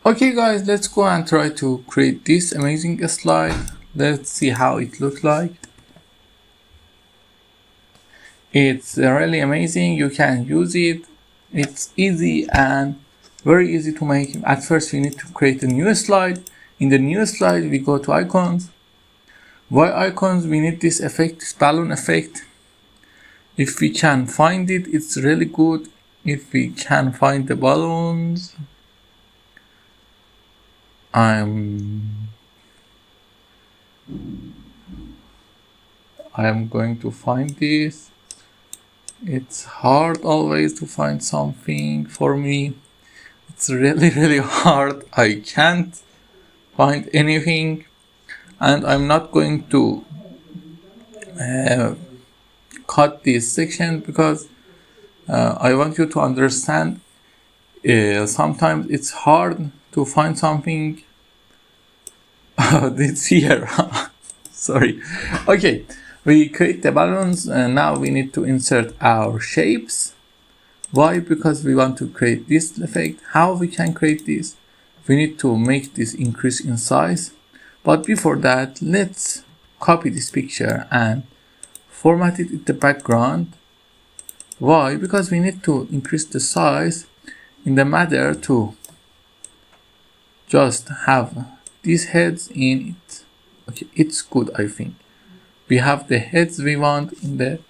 Okay guys, let's go and try to create this amazing slide. Let's see how it looks like. It's really amazing. You can use it. It's easy and very easy to make. At first we need to create a new slide. In the new slide we go to icons. Why icons? We need this effect, this balloon effect. If we can find it, it's really good. If we can find the balloons, I'm going to find this. It's hard always to find something for me. It's really hard. I can't find anything, and I'm not going to cut this section because I want you to understand sometimes it's hard to find something. It's here. Sorry. Okay, we create the balloons and now we need to insert our shapes. Why? Because we want to create this effect. How we can create this? We need to make this increase in size, but before that let's copy this picture and format it in the background. Why? Because we need to increase the size in the matter to just have these heads in it. Okay, it's good. I think we have the heads we want in the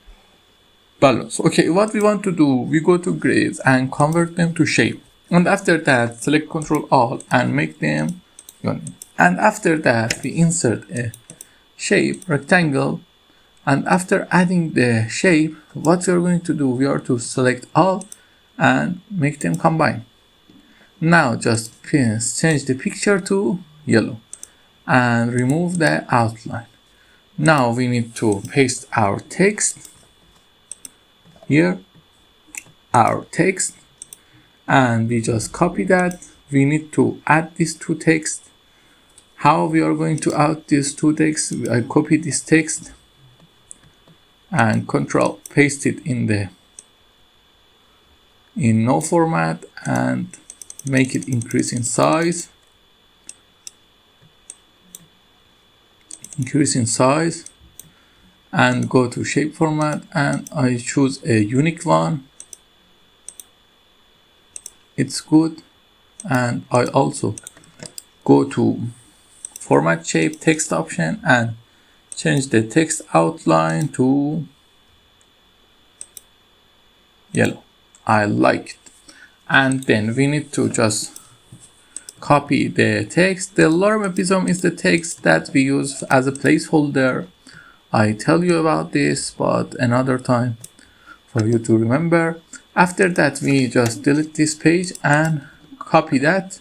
balloons. Okay, what we want to do, we go to grades and convert them to shape, and after that select Ctrl Alt and make them union. And after that we insert a shape rectangle, and after adding the shape, what we are going to do, we are to select all and make them combine. Now just change the picture to yellow and remove the outline. Now we need to paste our text here, our text, and we just copy that. We need to add these two texts. How we are going to add these two texts? I copy this text and Control paste it in no format and make it increase in size. Increase in size and go to shape format, and I choose a unique one. It's good. And I also go to format shape text option and change the text outline to yellow. I like it. And then we need to just copy the text. The lorem ipsum is the text that we use as a placeholder. I tell you about this, but another time for you to remember. After that, we just delete this page and copy that.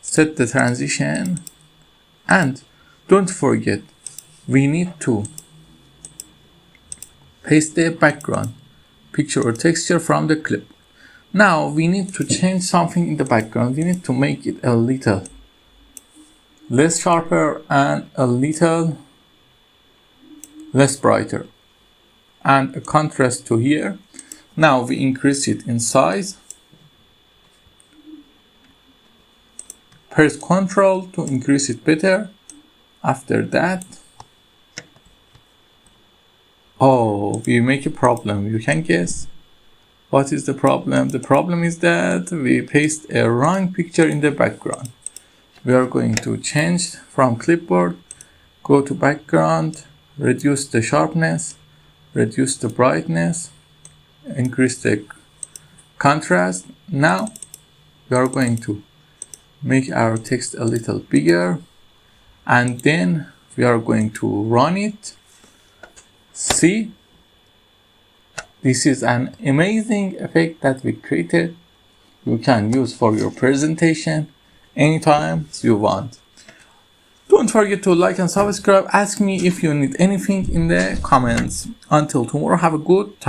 Set the transition, and don't forget, we need to paste the background picture or texture from the clip. Now we need to change something in the background. We need to make it a little less sharper and a little less brighter, and a contrast to here. Now we increase it in size. Press Ctrl to increase it better. After that, oh, we make a problem. You can guess. What is the problem? The problem is that we paste a wrong picture in the background. We are going to change from clipboard, go to background, reduce the sharpness, reduce the brightness, increase the contrast. Now we are going to make our text a little bigger, and then we are going to run it. See? This is an amazing effect that we created. You can use for your presentation anytime you want. Don't forget to like and subscribe. Ask me if you need anything in the comments. Until tomorrow, have a good time.